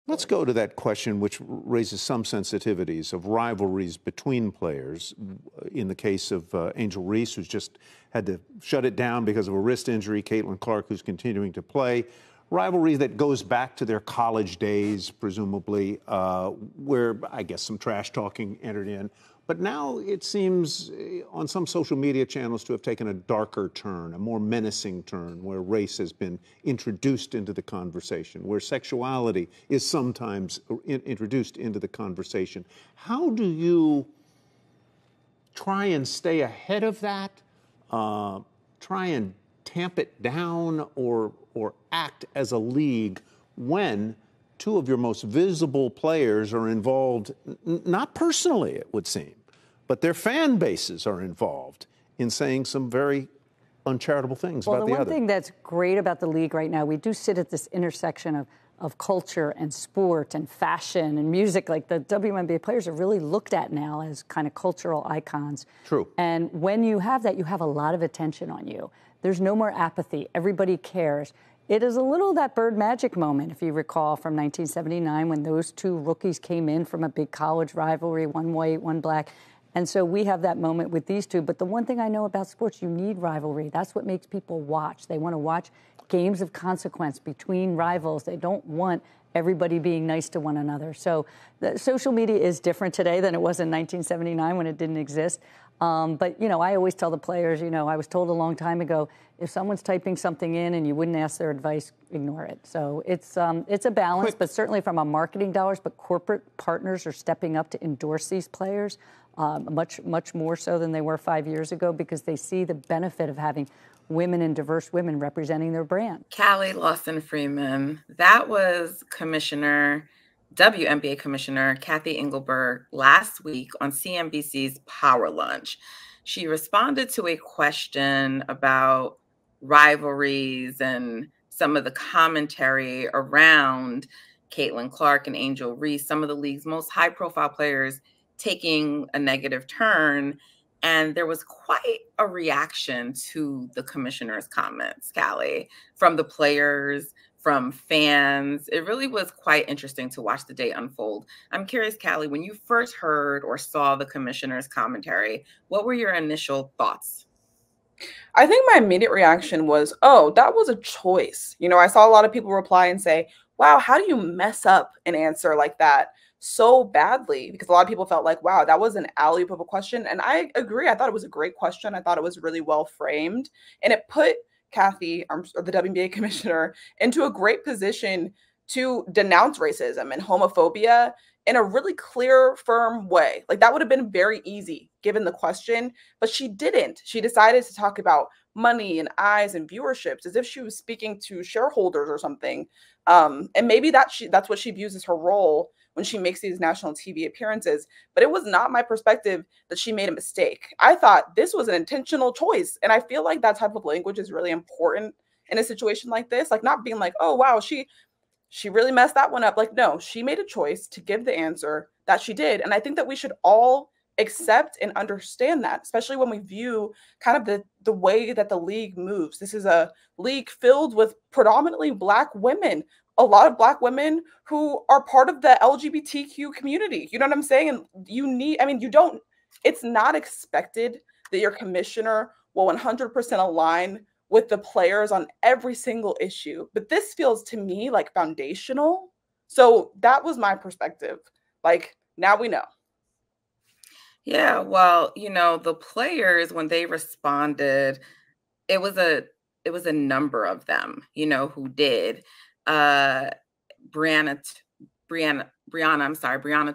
Let's go to that question, which raises some sensitivities of rivalries between players. In the case of Angel Reese, who's just had to shut it down because of a wrist injury, Caitlin Clark, who's continuing to play. Rivalry that goes back to their college days, presumably, where I guess some trash talking entered in. But now it seems on some social media channels to have taken a darker turn, a more menacing turn, where race has been introduced into the conversation, where sexuality is sometimes introduced into the conversation. How do you try and stay ahead of that, try and tamp it down, or act as a league when two of your most visible players are involved, not personally, it would seem, but their fan bases are involved in saying some very uncharitable things about the other? Well, the one thing that's great about the league right now, we do sit at this intersection of culture and sport and fashion and music. Like, the WNBA players are really looked at now as kind of cultural icons. True. And when you have that, you have a lot of attention on you. There's no more apathy. Everybody cares. It is a little that Bird Magic moment, if you recall, from 1979 when those two rookies came in from a big college rivalry, one white, one black. And so we have that moment with these two. But the one thing I know about sports, you need rivalry. That's what makes people watch. They want to watch games of consequence between rivals. They don't want everybody being nice to one another. So the social media is different today than it was in 1979 when it didn't exist. But, you know, I always tell the players, you know, I was told a long time ago, if someone's typing something in and you wouldn't ask their advice, ignore it. So it's a balance, but certainly from a marketing dollars, but corporate partners are stepping up to endorse these players much more so than they were 5 years ago, because they see the benefit of having women and diverse women representing their brand. Callie Lawson-Freeman, that was WNBA Commissioner Cathy Engelbert last week on CNBC's Power Lunch. She responded to a question about rivalries and some of the commentary around Caitlin Clark and Angel Reese, some of the league's most high-profile players taking a negative turn. And there was quite a reaction to the commissioner's comments, Callie, from the players, from fans. It really was quite interesting to watch the day unfold. I'm curious, Callie, when you first heard or saw the commissioner's commentary, what were your initial thoughts? I think my immediate reaction was, oh, that was a choice. You know, I saw a lot of people reply and say, wow, how do you mess up an answer like that so badly? Because a lot of people felt like, wow, that was an alley-oop of a question. And I agree. I thought it was a great question. I thought it was really well framed. And it put Cathy, or the WNBA commissioner, into a great position to denounce racism and homophobia in a really clear, firm way. Like, that would have been very easy given the question, but she didn't. She decided to talk about money and eyes and viewerships as if she was speaking to shareholders or something. And maybe that's what she views as her role when she makes these national TV appearances. But it was not my perspective that she made a mistake. I thought this was an intentional choice. And I feel like that type of language is really important in a situation like this. Like, not being like, oh, wow, she really messed that one up. Like, no, she made a choice to give the answer that she did. And I think that we should all accept and understand that, especially when we view kind of the way that the league moves. This is a league filled with predominantly Black women, a lot of Black women who are part of the LGBTQ community. You know what I'm saying? And it's not expected that your commissioner will 100% align with the players on every single issue. But this feels to me like foundational. So that was my perspective. Like, now we know. Yeah, well, you know, the players, when they responded, it was a number of them, you know, who did. Brianna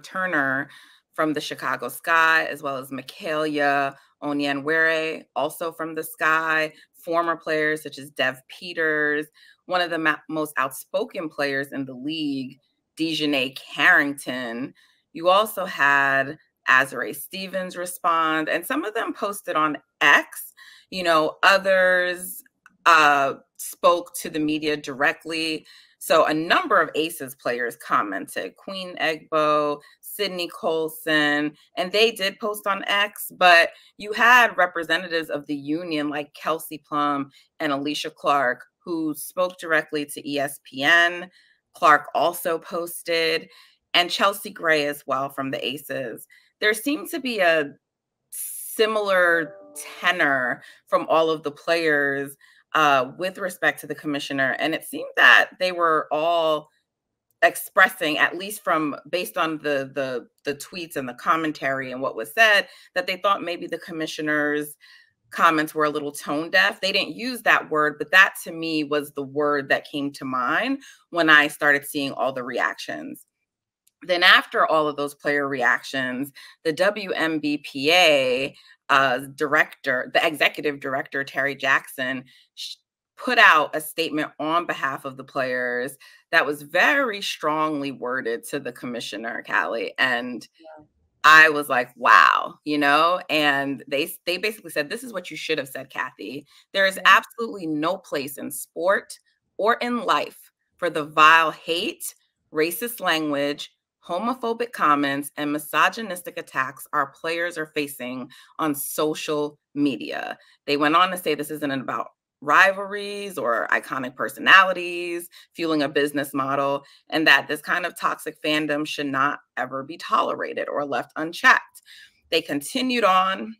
Turner from the Chicago Sky, as well as Michaela Onyenwere, also from the Sky, former players such as Dev Peters, one of the most outspoken players in the league, Dejanay Carrington. You also had Azare Stevens respond, and some of them posted on X. You know, others spoke to the media directly. So a number of Aces players commented, Queen Egbo, Sydney Colson, and they did post on X, but you had representatives of the union like Kelsey Plum and Alicia Clark who spoke directly to ESPN. Clark also posted, and Chelsea Gray as well from the Aces. There seemed to be a similar tenor from all of the players with respect to the commissioner. And it seemed that they were all expressing, at least from based on the tweets and the commentary and what was said, that they thought maybe the commissioner's comments were a little tone deaf. They didn't use that word, but that to me was the word that came to mind when I started seeing all the reactions. Then after all of those player reactions, the WNBPA director, the executive director, Terry Jackson, put out a statement on behalf of the players that was very strongly worded to the commissioner, Callie. And I was like, wow, and they basically said, this is what you should have said, Cathy. There is absolutely no place in sport or in life for the vile hate, racist language, homophobic comments, and misogynistic attacks our players are facing on social media. They went on to say this isn't about rivalries or iconic personalities fueling a business model, and that this kind of toxic fandom should not ever be tolerated or left unchecked. They continued on.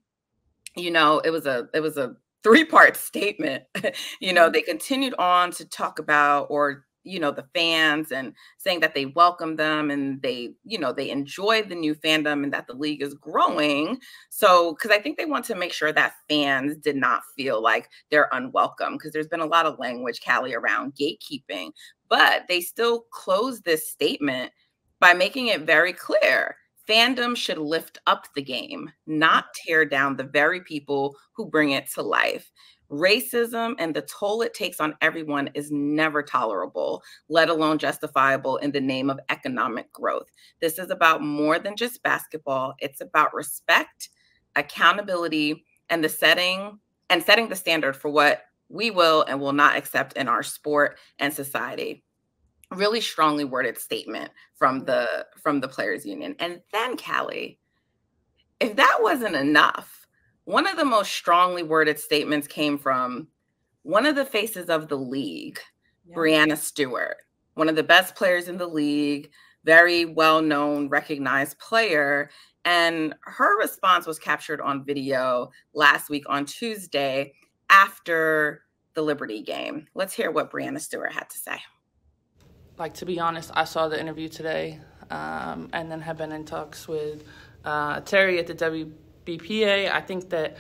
It was a three-part statement. They continued on to talk about, the fans, and saying that they welcome them and they enjoy the new fandom and that the league is growing. So, because I think they want to make sure that fans did not feel like they're unwelcome, because there's been a lot of language, Callie, around gatekeeping, but they still closed this statement by making it very clear. Fandom should lift up the game, not tear down the very people who bring it to life. Racism and the toll it takes on everyone is never tolerable, let alone justifiable in the name of economic growth. This is about more than just basketball. It's about respect, accountability, and setting the standard for what we will and will not accept in our sport and society. Really strongly worded statement from the players union. And then, Callie, if that wasn't enough, one of the most strongly worded statements came from one of the faces of the league, Breanna Stewart, one of the best players in the league, very well-known, recognized player. And her response was captured on video last week on Tuesday after the Liberty game. Let's hear what Breanna Stewart had to say. Like, to be honest, I saw the interview today and then have been in talks with Terry at the WBPA. I think that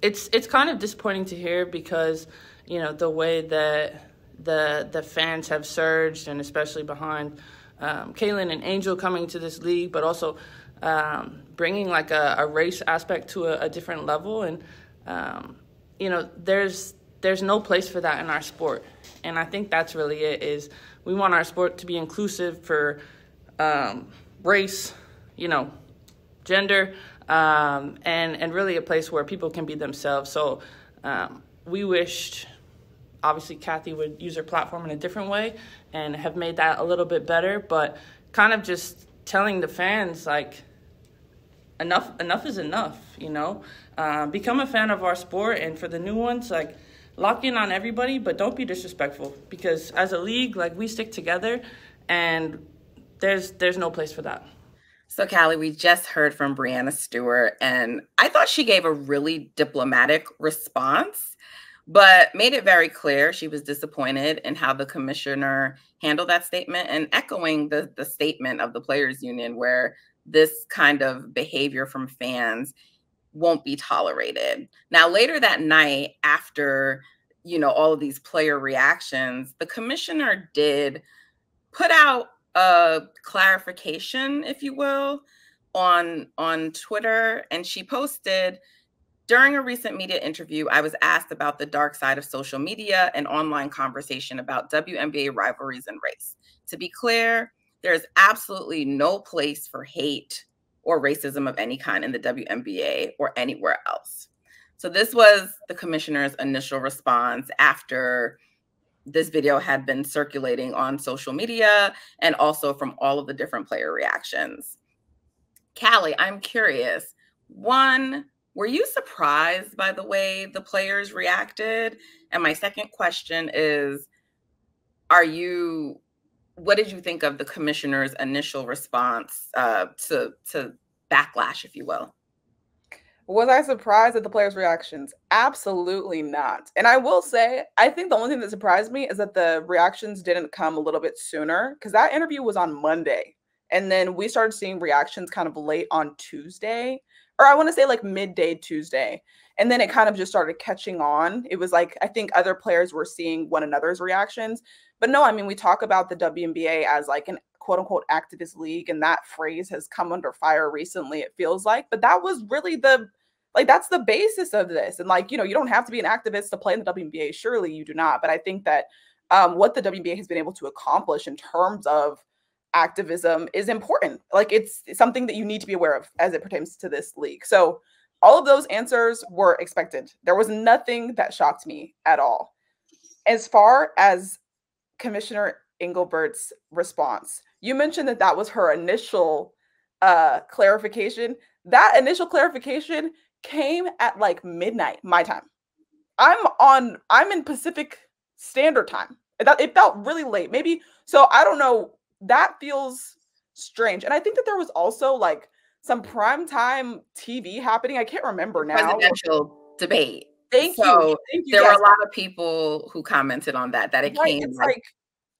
it's kind of disappointing to hear because, the way that the fans have surged, and especially behind Kaylin and Angel coming to this league, but also bringing like a race aspect to a different level. And, there's no place for that in our sport. And I think that's really it, is we want our sport to be inclusive for race, gender, and really a place where people can be themselves. So we wished, obviously, Cathy would use her platform in a different way and have made that a little bit better, but kind of just telling the fans, like, enough is enough, become a fan of our sport. And for the new ones, like, lock in on everybody, but don't be disrespectful, because as a league, like, we stick together, and there's no place for that. So, Callie, we just heard from Breanna Stewart, and I thought she gave a really diplomatic response, but made it very clear she was disappointed in how the commissioner handled that statement, and echoing the statement of the players union, where this kind of behavior from fans won't be tolerated. Now, later that night, after, all of these player reactions, the commissioner did put out a clarification, if you will, on Twitter. And she posted, during a recent media interview, I was asked about the dark side of social media and online conversation about WNBA rivalries and race. To be clear, there's absolutely no place for hate or racism of any kind in the WNBA or anywhere else. So this was the commissioner's initial response after this video had been circulating on social media and also from all of the different player reactions. Callie, I'm curious. One, were you surprised by the way the players reacted? And my second question is, are you what did you think of the commissioner's initial response to backlash, if you will? Was I surprised at the players' reactions? Absolutely not. And I will say, I think the only thing that surprised me is that the reactions didn't come a little bit sooner, because that interview was on Monday. And then we started seeing reactions kind of late on Tuesday, or I want to say like midday Tuesday. And then it kind of just started catching on. It was like, I think other players were seeing one another's reactions. But no, I mean, we talk about the WNBA as like an quote unquote activist league, and that phrase has come under fire recently, it feels like. But that was really that's the basis of this. And like, you don't have to be an activist to play in the WNBA. Surely you do not. But I think that what the WNBA has been able to accomplish in terms of activism is important. Like, it's something that you need to be aware of as it pertains to this league. So all of those answers were expected. There was nothing that shocked me at all. As far as Commissioner Engelbert's response, you mentioned that was her initial clarification. That initial clarification came at like midnight my time. I'm in Pacific Standard Time. It felt really late. Maybe, so I don't know. That feels strange. And I think that there was also like some primetime TV happening. I can't remember now. Presidential debate. Thank you. There were a lot of people who commented on that it came like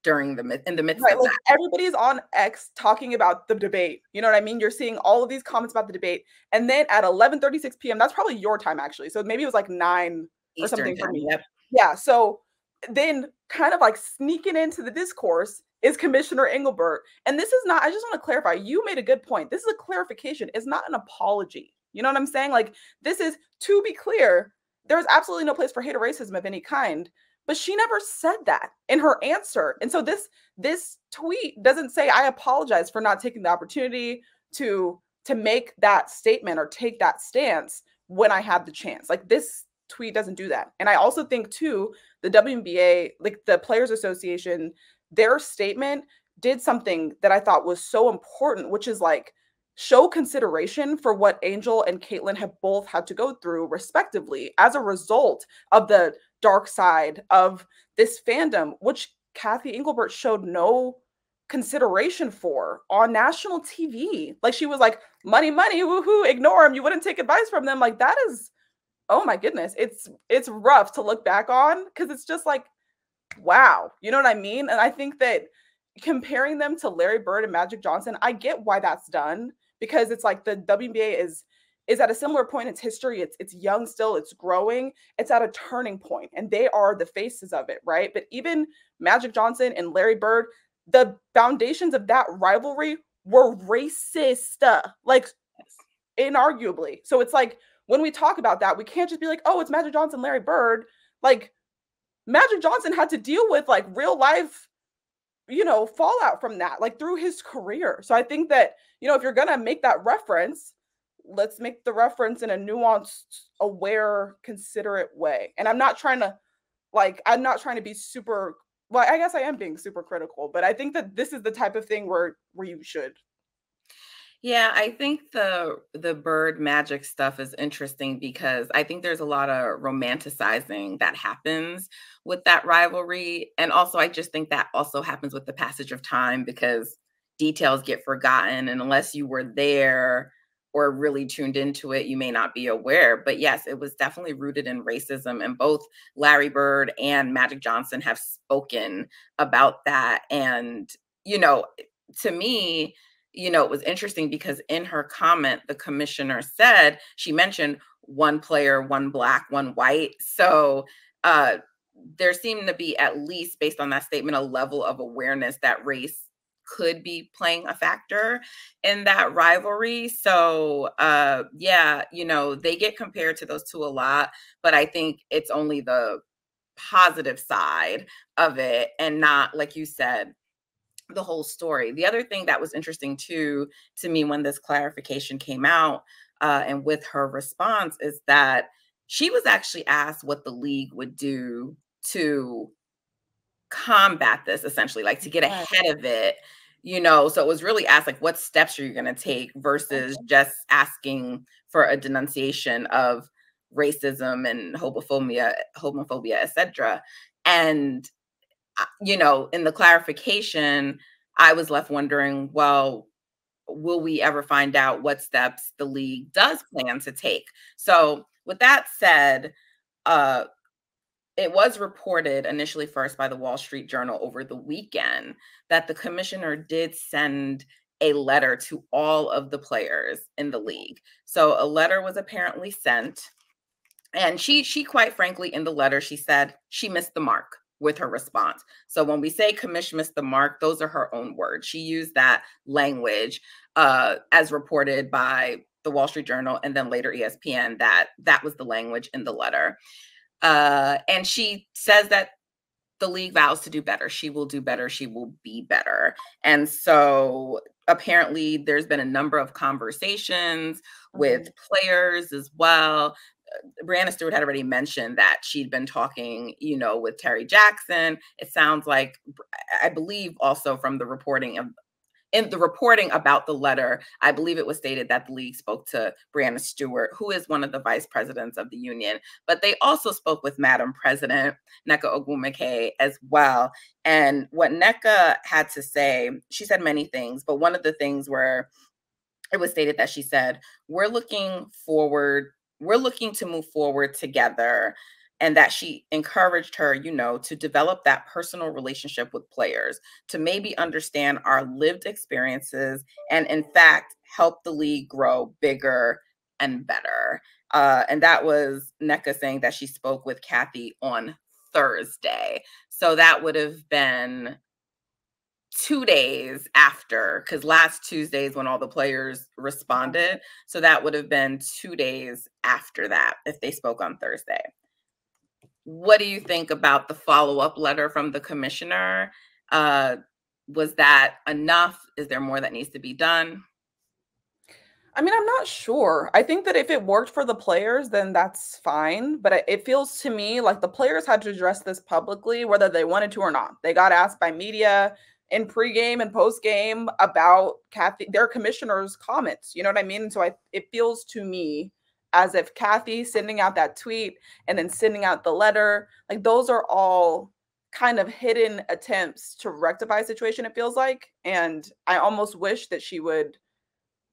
during in the midst of like that. Everybody's on X talking about the debate. You know what I mean? You're seeing all of these comments about the debate. And then at 11:36 p.m., that's probably your time actually. So maybe it was like 9 Eastern or something for me. Yep. Yeah. So then kind of like sneaking into the discourse is Commissioner Engelbert. And this is not, I just want to clarify, you made a good point. This is a clarification. It's not an apology. You know what I'm saying? Like, this is, to be clear, there's absolutely no place for hate or racism of any kind. But she never said that in her answer. And so this tweet doesn't say, I apologize for not taking the opportunity to make that statement or take that stance when I had the chance. Like, this tweet doesn't do that. And I also think too, the WNBA, like the Players Association, their statement did something that I thought was so important, which is like show consideration for what Angel and Caitlin have both had to go through respectively as a result of the dark side of this fandom, which Cathy Engelbert showed no consideration for on national TV. Like, she was like, money, money, woohoo, ignore them. You wouldn't take advice from them. Like, that is, oh my goodness. It's rough to look back on, because it's just like, wow. You know what I mean? And I think that comparing them to Larry Bird and Magic Johnson, I get why that's done, because it's like the WNBA is at a similar point in its history. It's young still, it's growing, it's at a turning point, and they are the faces of it, right? But even Magic Johnson and Larry Bird, the foundations of that rivalry were racist, like inarguably. So it's like, when we talk about that, we can't just be like, oh, it's Magic Johnson, Larry Bird. Like, Magic Johnson had to deal with like real life, fallout from that, like through his career. So I think that, if you're going to make that reference, let's make the reference in a nuanced, aware, considerate way. And I'm not trying to be super, well, I guess I am being super critical, but I think that this is the type of thing where you should. Yeah, I think the Bird Magic stuff is interesting, because I think there's a lot of romanticizing that happens with that rivalry. And also, I just think that also happens with the passage of time, because details get forgotten. And unless you were there or really tuned into it, you may not be aware. But yes, it was definitely rooted in racism. And both Larry Bird and Magic Johnson have spoken about that. And, to me, it was interesting, because in her comment, the commissioner said, she mentioned one player, one Black, one white. So there seemed to be, at least based on that statement, a level of awareness that race could be playing a factor in that rivalry. So yeah, they get compared to those two a lot, but I think it's only the positive side of it, and not, like you said, the whole story. The other thing that was interesting too to me when this clarification came out and with her response, is that she was actually asked what the league would do to combat this, essentially, like to get ahead of it, so it was really asked, like, what steps are you going to take, versus just asking for a denunciation of racism and homophobia, etc. And in the clarification, I was left wondering, well, will we ever find out what steps the league does plan to take? So with that said, it was reported initially first by the Wall Street Journal over the weekend that the commissioner did send a letter to all of the players in the league. So a letter was apparently sent, and she quite frankly, in the letter, she said she missed the mark with her response. So when we say commission missed the mark, those are her own words. She used that language as reported by the Wall Street Journal and then later ESPN, that was the language in the letter. And she says that the league vows to do better. She will do better. She will be better. And so apparently there's been a number of conversations with players as well. Breanna Stewart had already mentioned that she'd been talking, with Terry Jackson. It sounds like, I believe also from the reporting about the letter, I believe it was stated that the league spoke to Breanna Stewart, who is one of the vice presidents of the union, but they also spoke with Madam President Nneka Ogwumike as well. And what Nneka had to say, she said many things, but one of the things where it was stated that she said, we're looking to move forward together, and that she encouraged her, to develop that personal relationship with players, to maybe understand our lived experiences, and in fact, help the league grow bigger and better. And that was Nneka saying that she spoke with Cathy on Thursday. So that would have been 2 days after, because last Tuesday is when all the players responded. So that would have been 2 days after that if they spoke on Thursday. What do you think about the follow-up letter from the commissioner? Was that enough? Is there more that needs to be done? I mean, I'm not sure. I think that if it worked for the players, then that's fine. But it feels to me like the players had to address this publicly, whether they wanted to or not. They got asked by media in pregame and postgame about their commissioner's comments. You know what I mean? So it feels to me as if Cathy sending out that tweet and then sending out the letter, like those are all kind of hidden attempts to rectify a situation, it feels like. And I almost wish that she would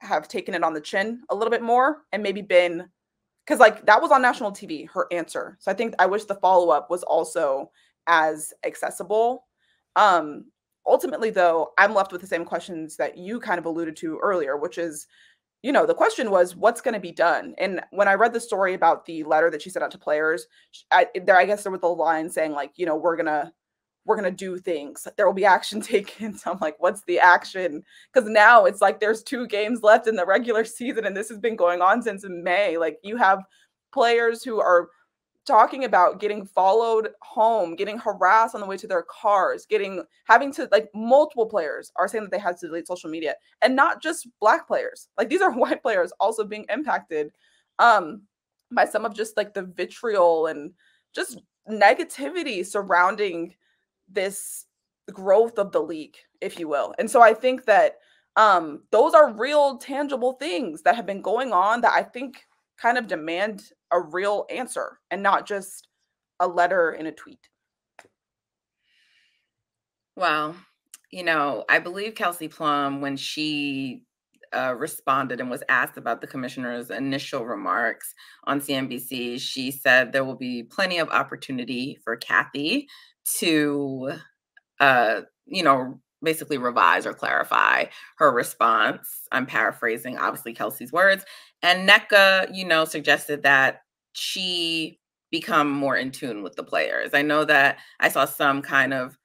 have taken it on the chin a little bit more and maybe been, because like that was on national TV, her answer. So I wish the follow-up was also as accessible. Ultimately though, I'm left with the same questions that you kind of alluded to earlier, which is, the question was what's going to be done. And when I read the story about the letter that she sent out to players, I guess there was the line saying like, we're going to do things. There will be action taken. So I'm like, what's the action? Because now it's like there's 2 games left in the regular season and this has been going on since May. Like you have players who are talking about getting followed home, getting harassed on the way to their cars, having to, like, multiple players are saying that they had to delete social media, and not just Black players. Like these are white players also being impacted by some of just like the vitriol and just negativity surrounding this growth of the league, if you will. And so I think that those are real tangible things that have been going on that I think kind of demand a real answer and not just a letter in a tweet. Well, I believe Kelsey Plum, when she responded and was asked about the commissioner's initial remarks on CNBC, she said there will be plenty of opportunity for Cathy to, basically revise or clarify her response. I'm paraphrasing, obviously, Kelsey's words. And Nneka, suggested that she become more in tune with the players. I know that I saw some kind of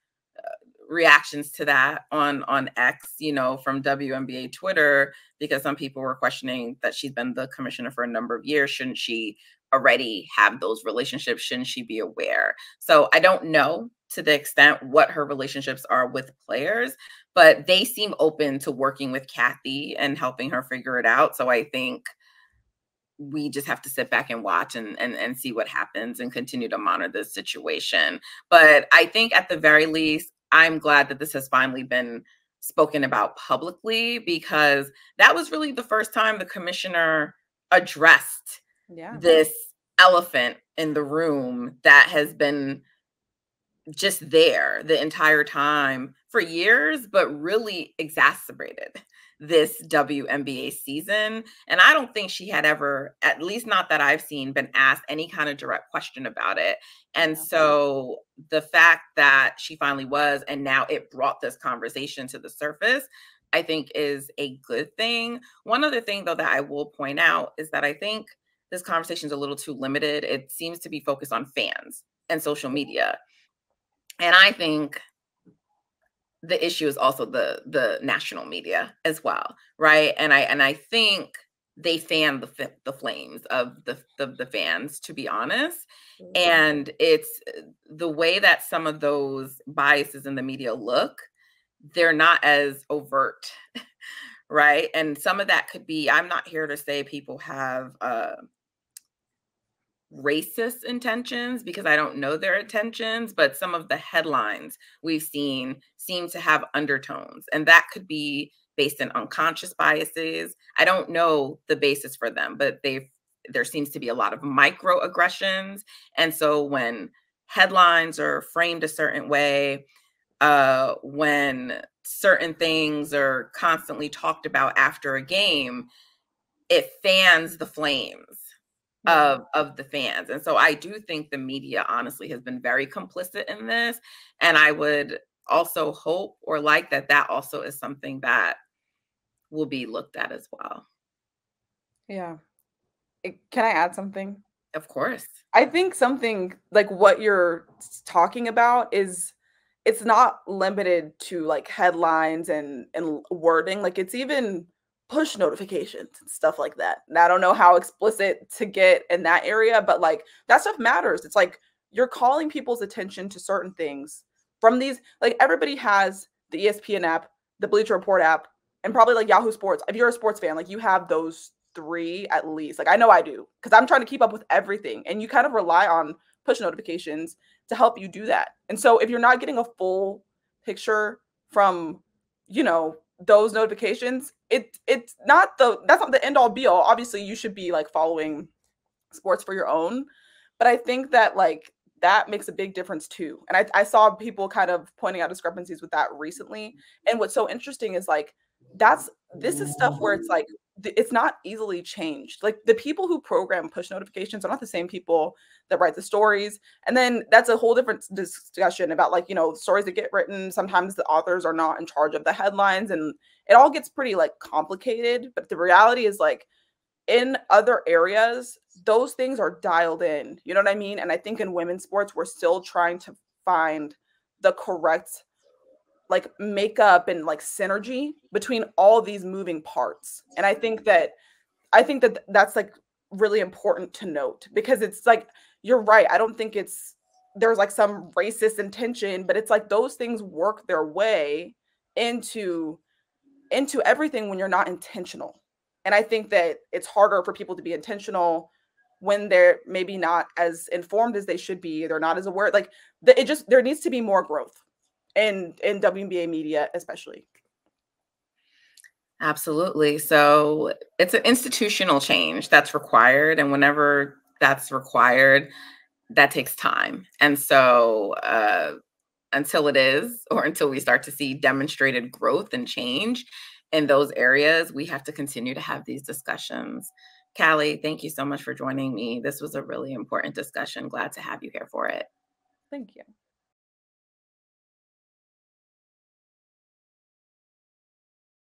reactions to that on X, from WNBA Twitter, because some people were questioning that she's been the commissioner for a number of years. Shouldn't she already have those relationships? Shouldn't she be aware? So I don't know to the extent what her relationships are with players, but they seem open to working with Cathy and helping her figure it out. So I think we just have to sit back and watch and see what happens and continue to monitor this situation. But I think at the very least, I'm glad that this has finally been spoken about publicly, because that was really the first time the commissioner addressed this elephant in the room that has been just there the entire time for years, but really exacerbated this WNBA season. And I don't think she had ever, at least not that I've seen, been asked any kind of direct question about it. And so the fact that she finally was, and now it brought this conversation to the surface, I think is a good thing. One other thing, though, that I will point out is that I think this conversation is a little too limited. It seems to be focused on fans and social media. And I think the issue is also the national media as well, right? And I think they fan the flames of the fans, to be honest. And it's the way that some of those biases in the media look, they're not as overt, right? And some of that could be, I'm not here to say people have racist intentions, because I don't know their intentions, but some of the headlines we've seen seem to have undertones, and that could be based in unconscious biases. I don't know the basis for them, but there seems to be a lot of microaggressions. And so when headlines are framed a certain way, when certain things are constantly talked about after a game, it fans the flames of the fans. And so I do think the media honestly has been very complicit in this. And I would also hope or like that also is something that will be looked at as well. Yeah. Can I add something? Of course. I think something like what you're talking about is, it's not limited to like headlines and wording. Like, it's even push notifications and stuff like that. And I don't know how explicit to get in that area, but like that stuff matters. It's like you're calling people's attention to certain things from these, like everybody has the ESPN app, the Bleacher Report app, and probably like Yahoo Sports. If you're a sports fan, like you have those three at least. Like I know I do, because I'm trying to keep up with everything, and you kind of rely on push notifications to help you do that. And so if you're not getting a full picture from, you know, those notifications, that's not the end all be all. Obviously you should be like following sports for your own, but I think that like that makes a big difference too. And I saw people kind of pointing out discrepancies with that recently. And what's so interesting is like this is stuff where it's like it's not easily changed. Like the people who program push notifications are not the same people that write the stories. And then that's a whole different discussion about like, you know, stories that get written. Sometimes the authors are not in charge of the headlines, and it all gets pretty like complicated. But the reality is like in other areas, those things are dialed in. You know what I mean? And I think in women's sports, we're still trying to find the correct like makeup and like synergy between all these moving parts. And I think that that's like really important to note, because it's like, you're right. I don't think there's like some racist intention, but it's like those things work their way into everything when you're not intentional. And I think that it's harder for people to be intentional when they're maybe not as informed as they should be. They're not as aware. Like there needs to be more growth in WNBA media, especially. Absolutely. So it's an institutional change that's required. And whenever that's required, that takes time. And so until it is, or until we start to see demonstrated growth and change in those areas, we have to continue to have these discussions. Callie, thank you so much for joining me. This was a really important discussion. Glad to have you here for it. Thank you.